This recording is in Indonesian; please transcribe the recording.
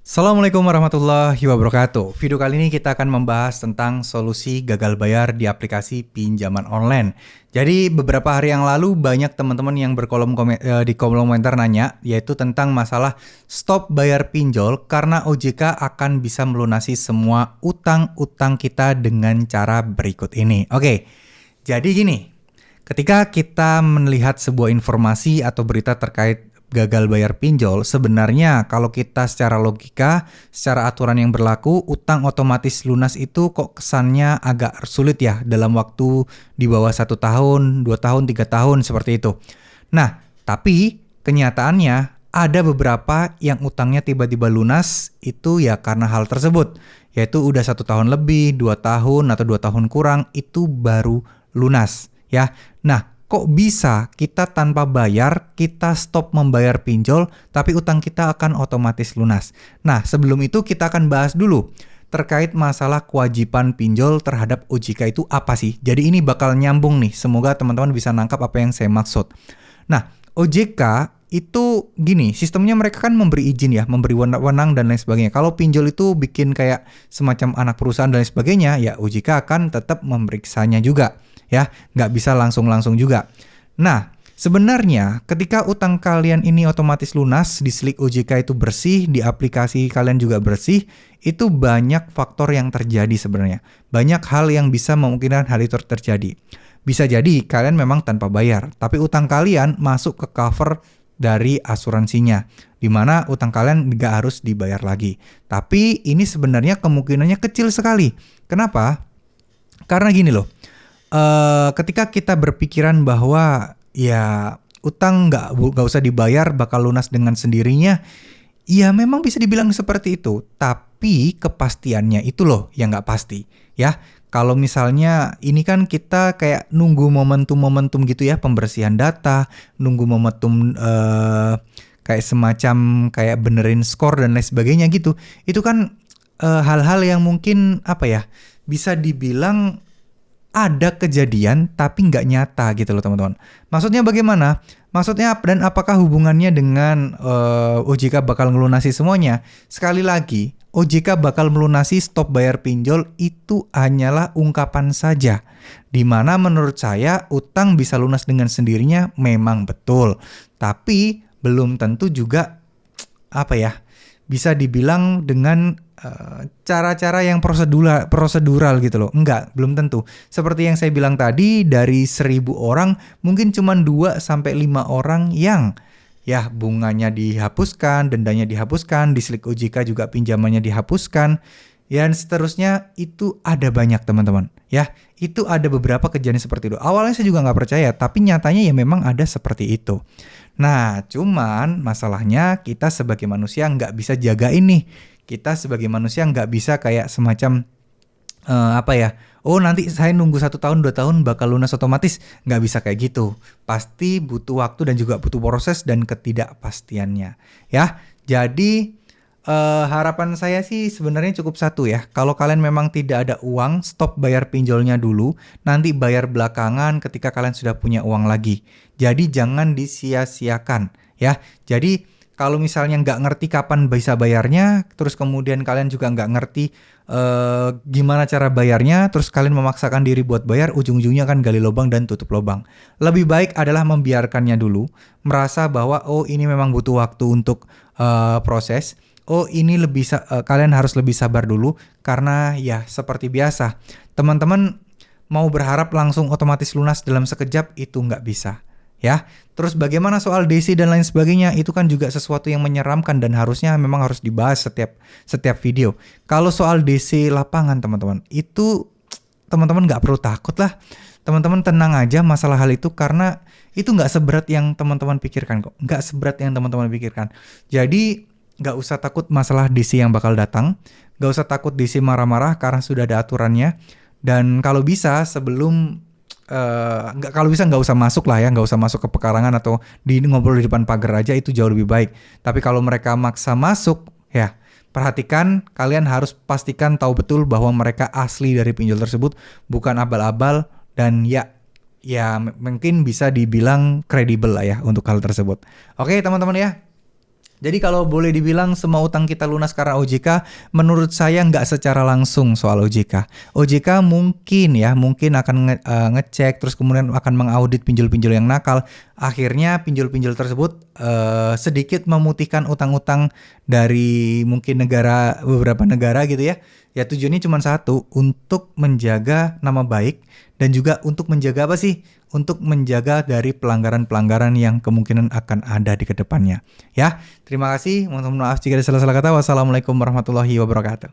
Assalamualaikum warahmatullahi wabarakatuh. Video kali ini kita akan membahas tentang solusi gagal bayar di aplikasi pinjaman online. Jadi beberapa hari yang lalu banyak teman-teman yang di kolom komentar nanya, yaitu tentang masalah stop bayar pinjol karena OJK akan bisa melunasi semua utang-utang kita dengan cara berikut ini. Oke, jadi gini, ketika kita melihat sebuah informasi atau berita terkait gagal bayar pinjol, sebenarnya kalau kita secara logika, secara aturan yang berlaku, utang otomatis lunas itu kok kesannya agak sulit ya dalam waktu di bawah 1 tahun, 2 tahun, 3 tahun seperti itu. Nah, tapi kenyataannya ada beberapa yang utangnya tiba-tiba lunas itu ya karena hal tersebut, yaitu udah 1 tahun lebih, 2 tahun atau 2 tahun kurang itu baru lunas ya. Nah, kok bisa kita tanpa bayar, kita stop membayar pinjol, tapi utang kita akan otomatis lunas? Nah, sebelum itu kita akan bahas dulu terkait masalah kewajiban pinjol terhadap OJK itu apa sih? Jadi ini bakal nyambung nih, semoga teman-teman bisa nangkap apa yang saya maksud. Nah, OJK itu gini, sistemnya mereka kan memberi izin ya, memberi wewenang dan lain sebagainya. Kalau pinjol itu bikin kayak semacam anak perusahaan dan lain sebagainya, ya OJK akan tetap memeriksanya juga. Ya, nggak bisa langsung-langsung juga. Nah, sebenarnya ketika utang kalian ini otomatis lunas, di Slick OJK itu bersih, di aplikasi kalian juga bersih, itu banyak faktor yang terjadi sebenarnya. Banyak hal yang bisa memungkinkan hal itu terjadi. Bisa jadi kalian memang tanpa bayar, tapi utang kalian masuk ke cover dari asuransinya, di mana utang kalian nggak harus dibayar lagi. Tapi ini sebenarnya kemungkinannya kecil sekali. Kenapa? Karena gini loh. Ketika kita berpikiran bahwa ya utang nggak usah dibayar bakal lunas dengan sendirinya, ya memang bisa dibilang seperti itu. Tapi kepastiannya itu loh yang nggak pasti ya. Kalau misalnya ini kan kita kayak nunggu momentum-momentum gitu ya, pembersihan data, nunggu momentum kayak semacam kayak benerin skor dan lain sebagainya gitu. Itu kan hal-hal yang mungkin apa ya, bisa dibilang ada kejadian tapi nggak nyata gitu loh teman-teman. Maksudnya bagaimana? Maksudnya dan apakah hubungannya dengan OJK bakal melunasi semuanya? Sekali lagi, OJK bakal melunasi stop bayar pinjol itu hanyalah ungkapan saja. Dimana menurut saya utang bisa lunas dengan sendirinya memang betul. Tapi belum tentu juga apa ya, bisa dibilang dengan cara-cara yang prosedural gitu loh. Enggak, belum tentu. Seperti yang saya bilang tadi, dari 1.000 orang mungkin cuma 2-5 orang yang ya bunganya dihapuskan, dendanya dihapuskan, di Slick OJK juga pinjamannya dihapuskan, dan seterusnya. Itu ada banyak teman-teman ya. Itu ada beberapa kejadian seperti itu. Awalnya saya juga nggak percaya, tapi nyatanya ya memang ada seperti itu. Nah, cuman masalahnya kita sebagai manusia nggak bisa jaga ini. Kita sebagai manusia nggak bisa kayak semacam apa ya, oh nanti saya nunggu 1 tahun 2 tahun bakal lunas otomatis. Nggak bisa kayak gitu. Pasti butuh waktu dan juga butuh proses dan ketidakpastiannya ya. Jadi harapan saya sih sebenarnya cukup satu ya. Kalau kalian memang tidak ada uang, stop bayar pinjolnya dulu. Nanti bayar belakangan ketika kalian sudah punya uang lagi. Jadi jangan disia-siakan ya. Jadi kalau misalnya nggak ngerti kapan bisa bayarnya, terus kemudian kalian juga nggak ngerti gimana cara bayarnya, terus kalian memaksakan diri buat bayar, ujung-ujungnya kan gali lubang dan tutup lubang. Lebih baik adalah membiarkannya dulu, merasa bahwa oh ini memang butuh waktu untuk proses. Oh ini kalian harus lebih sabar dulu, karena ya seperti biasa, teman-teman mau berharap langsung otomatis lunas dalam sekejap itu nggak bisa. Ya, terus bagaimana soal DC dan lain sebagainya, itu kan juga sesuatu yang menyeramkan dan harusnya memang harus dibahas setiap video. Kalau soal DC lapangan teman-teman, itu teman-teman nggak perlu takut lah. Teman-teman tenang aja masalah hal itu, karena itu nggak seberat yang teman-teman pikirkan kok. Nggak seberat yang teman-teman pikirkan. Jadi nggak usah takut masalah DC yang bakal datang. Nggak usah takut DC marah-marah karena sudah ada aturannya. Dan kalau bisa sebelum nggak usah masuk lah ya, nggak usah masuk ke pekarangan atau ngobrol di depan pagar aja, itu jauh lebih baik. Tapi kalau mereka maksa masuk, ya perhatikan, kalian harus pastikan tahu betul bahwa mereka asli dari pinjol tersebut, bukan abal-abal, dan ya mungkin bisa dibilang kredibel lah ya untuk hal tersebut. Oke teman-teman ya, Jadi kalau boleh dibilang semua utang kita lunas karena OJK, menurut saya nggak secara langsung soal OJK. OJK mungkin akan ngecek, terus kemudian akan mengaudit pinjol-pinjol yang nakal. Akhirnya pinjol-pinjol tersebut sedikit memutihkan utang-utang dari mungkin beberapa negara gitu ya. Ya tujuannya cuma satu, untuk menjaga nama baik dan juga untuk menjaga apa sih? Untuk menjaga dari pelanggaran-pelanggaran yang kemungkinan akan ada di kedepannya. Ya, terima kasih. Mohon maaf jika ada salah-salah kata. Wassalamualaikum warahmatullahi wabarakatuh.